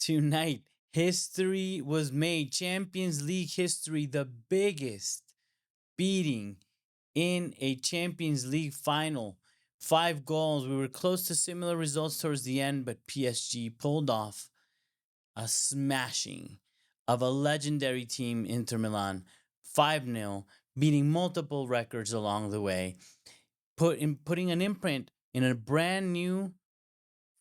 tonight, history was made. Champions League history, the biggest beating in a Champions League final. 5 goals. We were close to similar results towards the end, but PSG pulled off a smashing of a legendary team, Inter Milan, 5-0, beating multiple records along the way, putting an imprint in a brand new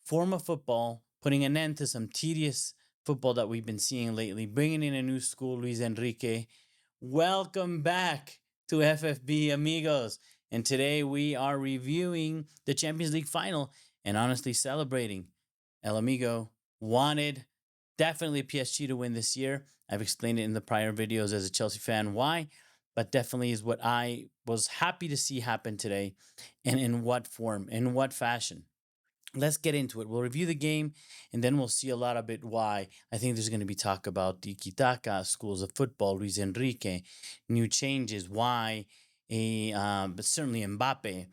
form of football, putting an end to some tedious football that we've been seeing lately, bringing in a new school, Luis Enrique. Welcome back to FFB, amigos. And today we are reviewing the Champions League final and honestly celebrating. El Amigo wanted definitely PSG to win this year. I've explained it in the prior videos as a Chelsea fan why, but definitely is what I was happy to see happen today, and in what form, in what fashion. Let's get into it. We'll review the game and then we'll see a lot of it why. I think there's going to be talk about tiki-taka, schools of football, Luis Enrique, new changes, why, but certainly Mbappe,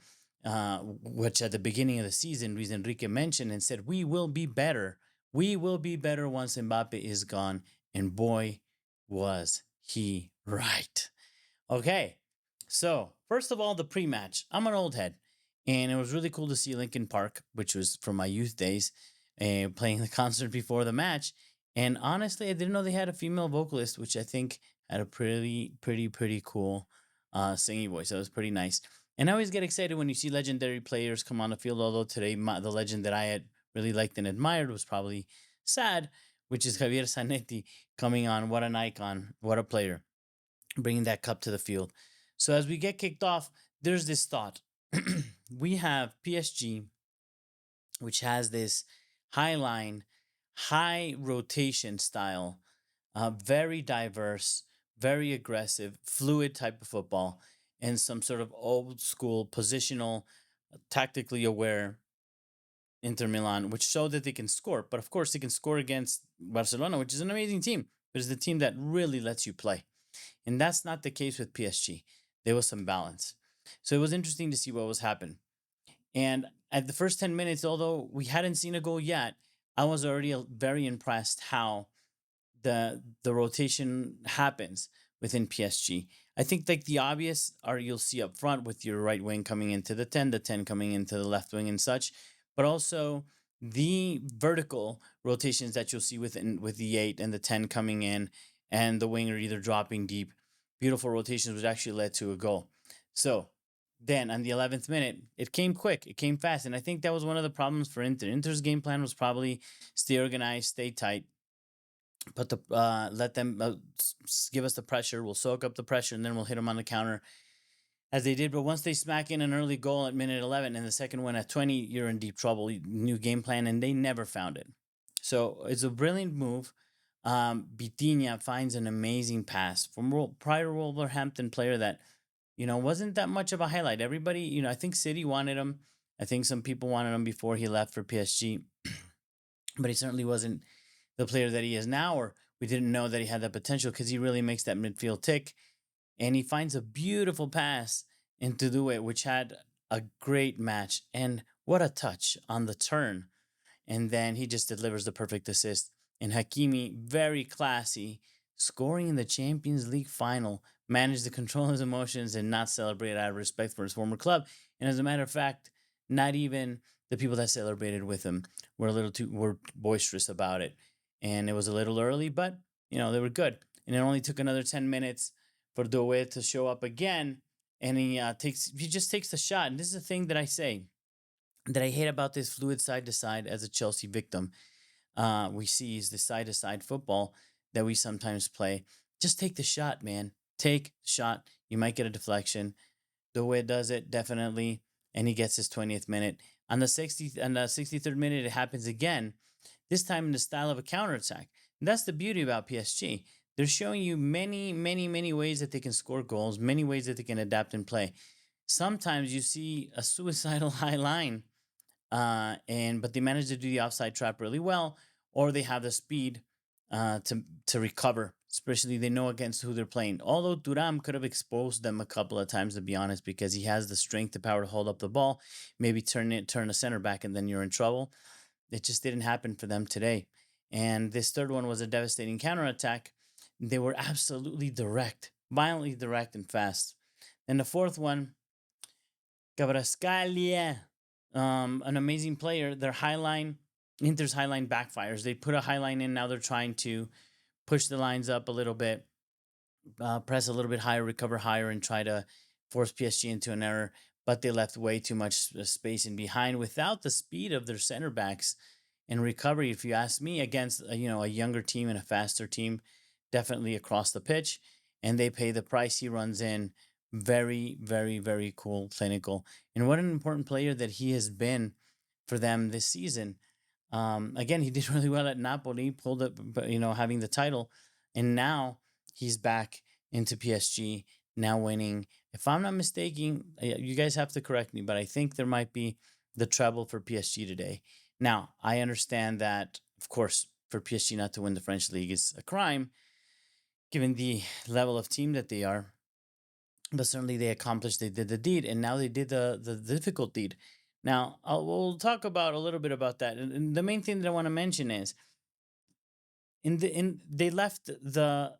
which at the beginning of the season, Luis Enrique mentioned and said, we will be better. We will be better once Mbappe is gone. And boy, was he right. Okay, so first of all, the pre-match. I'm an old head, and it was really cool to see Lincoln Park, which was from my youth days, playing the concert before the match. And honestly, I didn't know they had a female vocalist, which I think had a pretty cool singing voice. That was pretty nice. And I always get excited when you see legendary players come on the field. Although today, the legend that I had really liked and admired was probably sad, which is Javier Zanetti coming on. What an icon! What a player! Bringing that cup to the field. So as we get kicked off, there's this thought. We have PSG, which has this high line, high rotation style, very diverse, very aggressive, fluid type of football, and some sort of old school positional, tactically aware Inter Milan, which show that they can score. But of course, they can score against Barcelona, which is an amazing team. But it's the team that really lets you play. And that's not the case with PSG. There was some balance. So it was interesting to see what was happening. And at the first 10 minutes, although we hadn't seen a goal yet, I was already very impressed how the rotation happens within PSG. I think like the obvious are you'll see up front with your right wing coming into the 10 coming into the left wing and such, but also the vertical rotations that you'll see within with the 8 and the 10 coming in and the winger either dropping deep. Beautiful rotations which actually led to a goal. So then on the 11th minute, it came quick, it came fast. And I think that was one of the problems for Inter. Inter's game plan was probably stay organized, stay tight, let them give us the pressure. We'll soak up the pressure and then we'll hit them on the counter as they did. But once they smack in an early goal at minute 11 and the second one at 20, you're in deep trouble. New game plan, and they never found it. So it's a brilliant move. Bitinha finds an amazing pass from prior Wolverhampton player that, wasn't that much of a highlight. Everybody, I think City wanted him. I think some people wanted him before he left for PSG, but he certainly wasn't the player that he is now, or we didn't know that he had that potential because he really makes that midfield tick. And he finds a beautiful pass into Due, which had a great match. And what a touch on the turn. And then he just delivers the perfect assist. And Hakimi, very classy, scoring in the Champions League final, managed to control his emotions and not celebrate out of respect for his former club. And as a matter of fact, not even the people that celebrated with him were boisterous about it. And it was a little early, but they were good. And it only took another 10 minutes for Due to show up again, and he just takes the shot. And this is the thing that I say that I hate about this fluid side to side as a Chelsea victim. We see is the side to side football that we sometimes play. Just take the shot, man. Take the shot. You might get a deflection. Due does it definitely, and he gets his 20th minute. On the 63rd minute, it happens again. This time in the style of a counterattack. And that's the beauty about PSG. They're showing you many ways that they can score goals, many ways that they can adapt and play. Sometimes you see a suicidal high line, but they manage to do the offside trap really well, or they have the speed to recover. Especially they know against who they're playing. Although Thuram could have exposed them a couple of times, to be honest, because he has the strength, the power to hold up the ball, maybe turn a center back, and then you're in trouble. It just didn't happen for them today. And this third one was a devastating counterattack. They were absolutely direct, violently direct and fast. And the fourth one, Kvaratskhelia, an amazing player. Their high line, Inter's high line backfires. They put a high line in. Now they're trying to push the lines up a little bit, press a little bit higher, recover higher, and try to force PSG into an error. But they left way too much space in behind without the speed of their center backs and recovery. If you ask me, against a younger team and a faster team, definitely across the pitch, and they pay the price. He runs in very, very, very cool, clinical, and what an important player that he has been for them this season. Again, he did really well at Napoli, pulled up, having the title, and now he's back into PSG, now winning. If I'm not mistaken, you guys have to correct me, but I think there might be the treble for PSG today. Now, I understand that, of course, for PSG not to win the French league is a crime, given the level of team that they are. But certainly they accomplished, they did the deed, and now they did the difficult deed. Now, we'll talk about a little bit about that. And the main thing that I want to mention is in they left the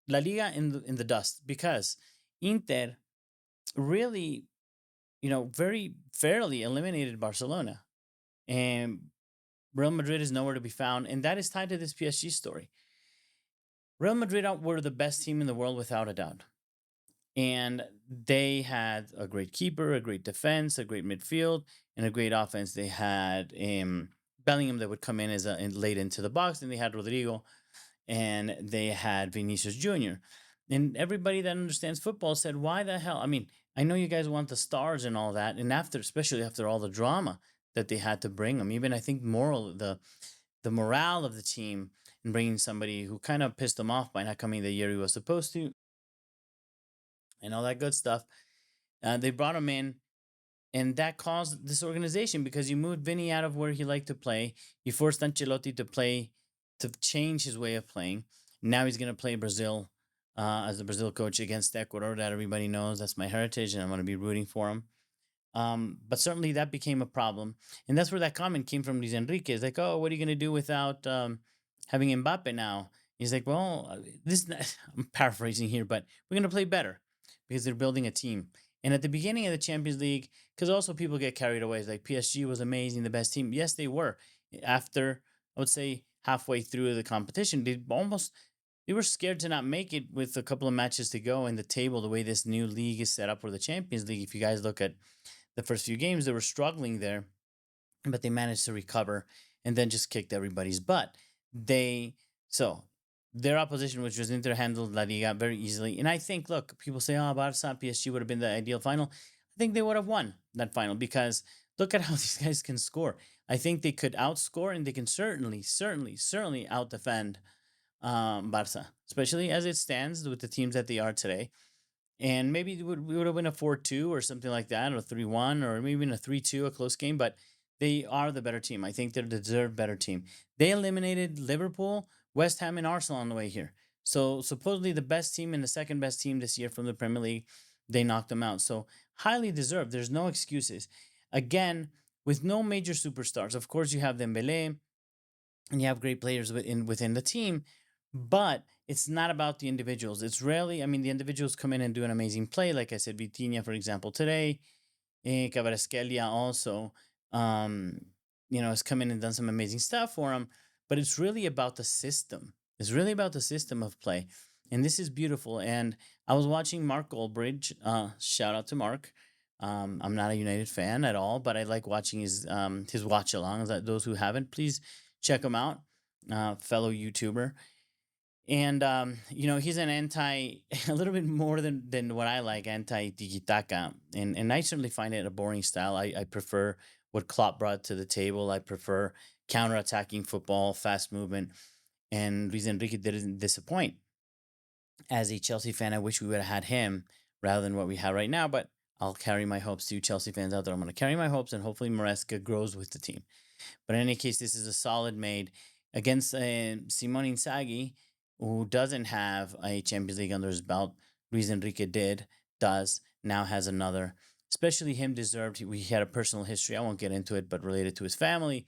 La Liga in the dust because Inter really, very fairly eliminated Barcelona. And Real Madrid is nowhere to be found, and that is tied to this PSG story. Real Madrid were the best team in the world without a doubt. And they had a great keeper, a great defense, a great midfield, and a great offense. They had Bellingham that would come in late into the box, and they had Rodrigo, and they had Vinicius Jr. And everybody that understands football said, "Why the hell?" I mean, I know you guys want the stars and all that, and especially after all the drama that they had to bring them, even I think the morale of the team and bringing somebody who kind of pissed them off by not coming the year he was supposed to, and all that good stuff. They brought him in, and that caused this organization because you moved Vinny out of where he liked to play. You forced Ancelotti to change his way of playing. Now he's going to play Brazil as the Brazil coach against Ecuador. That everybody knows. That's my heritage, and I'm going to be rooting for him. But certainly that became a problem. And that's where that comment came from Luis Enrique. It's like, oh, what are you going to do without having Mbappe now? He's like, well, I'm paraphrasing here, but we're going to play better because they're building a team. And at the beginning of the Champions League, because also people get carried away. It's like PSG was amazing, the best team. Yes, they were. After, I would say, halfway through the competition, they were scared to not make it with a couple of matches to go in the table, the way this new league is set up for the Champions League. If you guys look at the first few games, they were struggling there, but they managed to recover and then just kicked everybody's butt. So their opposition, which was Inter, handled La Liga very easily. And I think, look, people say, oh, Barca, PSG would have been the ideal final. I think they would have won that final because look at how these guys can score. I think they could outscore and they can certainly out defend Barca, especially as it stands with the teams that they are today. And maybe we would have been a 4-2 or something like that, or 3-1, or maybe even a 3-2, a close game. But they are the better team. I think they're the deserved better team. They eliminated Liverpool, West Ham, and Arsenal on the way here. So supposedly the best team and the second best team this year from the Premier League, they knocked them out. So highly deserved. There's no excuses. Again, with no major superstars. Of course, you have Dembele, and you have great players within the team, but it's not about the individuals. It's rarely, I mean, the individuals come in and do an amazing play. Like I said, Vitinha, for example, today, Kvaratskhelia also, um, has come in and done some amazing stuff for him. But it's really about the system. It's really about the system of play. And this is beautiful. And I was watching Mark Goldbridge. Shout out to Mark. I'm not a United fan at all, but I like watching his watch alongs. Those who haven't, please check him out. Fellow YouTuber. And he's an anti a little bit more than what I like, anti tiki-taka. And I certainly find it a boring style. I prefer what Klopp brought to the table. I prefer counter-attacking football, fast movement. And Luis Enrique didn't disappoint. As a Chelsea fan, I wish we would have had him rather than what we have right now, but I'll carry my hopes to you Chelsea fans out there. I'm going to carry my hopes, and hopefully Maresca grows with the team. But in any case, this is a solid made against Simone Inzaghi, who doesn't have a Champions League under his belt. Luis Enrique now has another. Especially him deserved. He had a personal history. I won't get into it, but related to his family.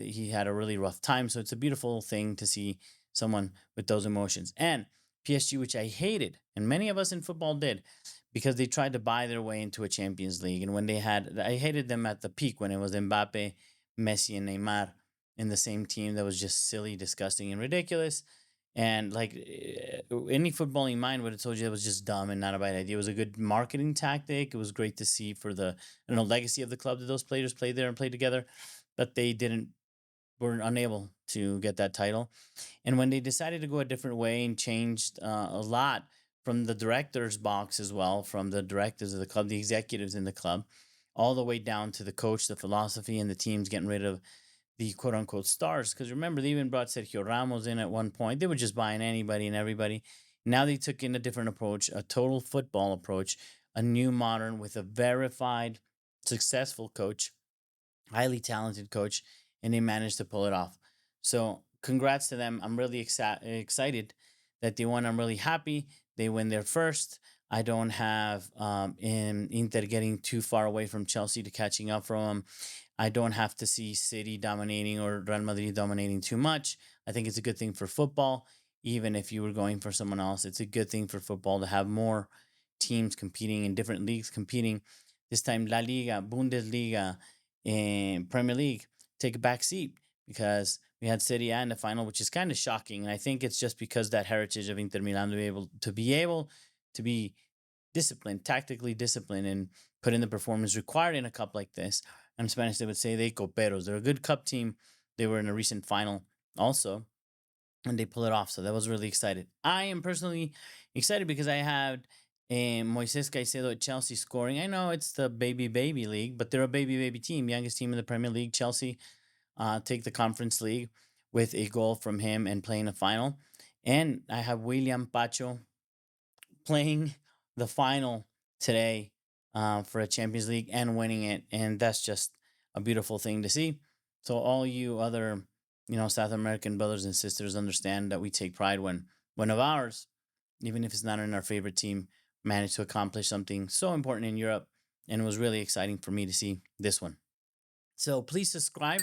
he had a really rough time. So it's a beautiful thing to see someone with those emotions. And PSG, which I hated, and many of us in football did, because they tried to buy their way into a Champions League. And when they had, I hated them at the peak when it was Mbappe, Messi, and Neymar in the same team. That was just silly, disgusting, and ridiculous. And like any footballing mind would have told you it was just dumb and not a bad idea. It was a good marketing tactic. It was great to see for the legacy of the club that those players played there and played together, but they didn't were unable to get that title. And when they decided to go a different way and changed a lot from the director's box as well, from the directors of the club, the executives in the club, all the way down to the coach, the philosophy, and the teams getting rid of the quote unquote stars. Because remember, they even brought Sergio Ramos in at one point. They were just buying anybody and everybody. Now they took in a different approach, a total football approach, a new modern with a verified, successful coach, highly talented coach, and they managed to pull it off. So congrats to them. I'm really excited that they won. I'm really happy they win their first. I don't have in Inter getting too far away from Chelsea to catching up from them. I don't have to see City dominating or Real Madrid dominating too much. I think it's a good thing for football. Even if you were going for someone else, it's a good thing for football to have more teams competing in different leagues competing. This time, La Liga, Bundesliga, and Premier League take a back seat because we had Serie A in the final, which is kind of shocking. And I think it's just because that heritage of Inter Milan to be disciplined, tactically disciplined, and put in the performance required in a cup like this. And in Spanish, they would say they coperos. They're a good cup team. They were in a recent final also, and they pull it off. So that was really excited. I am personally excited because I had Moises Caicedo at Chelsea scoring. I know it's the baby league, but they're a baby team, youngest team in the Premier League. Chelsea take the Conference League with a goal from him and playing a final. And I have William Pacho playing the final today for a Champions League and winning it, and that's just a beautiful thing to see. So all you other, South American brothers and sisters understand that we take pride when one of ours, even if it's not in our favorite team, managed to accomplish something so important in Europe, and it was really exciting for me to see this one. So please subscribe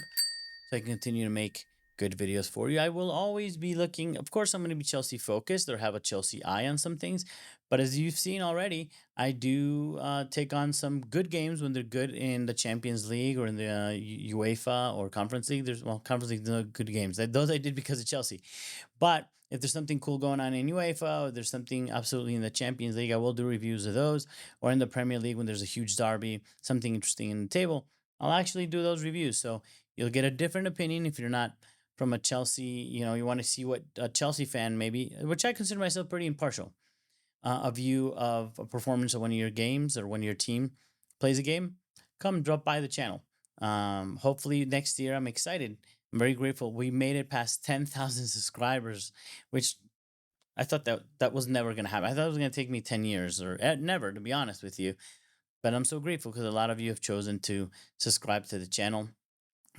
so I can continue to make good videos for you. I will always be looking, of course, I'm going to be Chelsea focused or have a Chelsea eye on some things. But as you've seen already, I do take on some good games when they're good in the Champions League or in the UEFA or Conference League. Conference League, no good games. Those I did because of Chelsea. But if there's something cool going on in UEFA or there's something absolutely in the Champions League, I will do reviews of those. Or in the Premier League when there's a huge derby, something interesting in the table, I'll actually do those reviews. So you'll get a different opinion if you're not from a Chelsea, you want to see what a Chelsea fan maybe, which I consider myself pretty impartial, a view of a performance of one of your games or when your team plays a game, come drop by the channel. Hopefully next year, I'm excited. I'm very grateful. We made it past 10,000 subscribers, which I thought that was never going to happen. I thought it was going to take me 10 years or never, to be honest with you. But I'm so grateful because a lot of you have chosen to subscribe to the channel.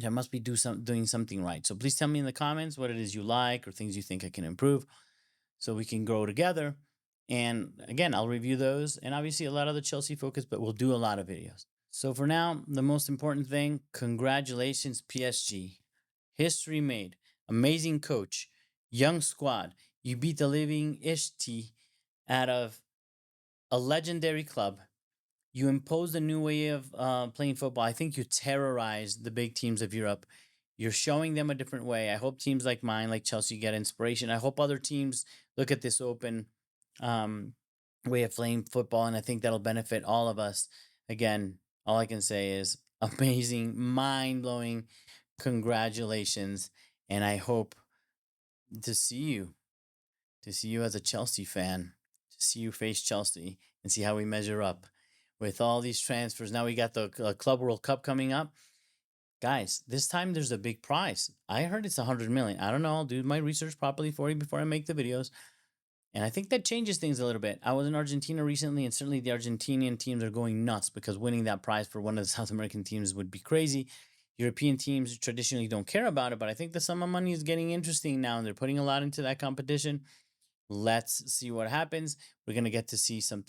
I must be doing something right. So please tell me in the comments what it is you like or things you think I can improve so we can grow together. And again, I'll review those and obviously a lot of the Chelsea focus, but we'll do a lot of videos. So for now, the most important thing, congratulations, PSG. History made. Amazing coach. Young squad. You beat the living Ishti out of a legendary club. You imposed a new way of playing football. I think you terrorized the big teams of Europe. You're showing them a different way. I hope teams like mine, like Chelsea, get inspiration. I hope other teams look at this open um, way of playing football, and I think that'll benefit all of us. Again, all I can say is amazing, mind blowing. Congratulations, and I hope to see you, as a Chelsea fan, to see you face Chelsea and see how we measure up with all these transfers. Now we got the Club World Cup coming up. Guys, this time there's a big prize. I heard it's 100 million. I don't know. I'll do my research properly for you before I make the videos. And I think that changes things a little bit. I was in Argentina recently, and certainly the Argentinian teams are going nuts because winning that prize for one of the South American teams would be crazy. European teams traditionally don't care about it, but I think the sum of money is getting interesting now, and they're putting a lot into that competition. Let's see what happens. We're going to get to see some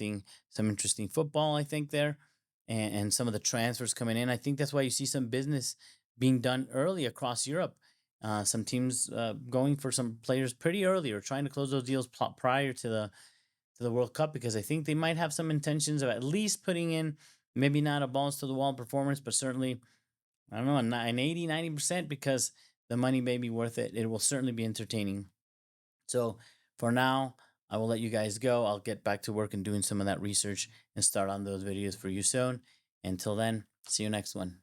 interesting football, I think, there, and some of the transfers coming in. I think that's why you see some being done early across Europe. Some teams going for some players pretty early or trying to close those deals prior to the World Cup, because I think they might have some intentions of at least putting in maybe not a balls to the wall performance, but certainly, I don't know, an 80, 90%, because the money may be worth it. It will certainly be entertaining. So for now, I will let you guys go. I'll get back to work and doing some of that research and start on those videos for you soon. Until then, see you next one.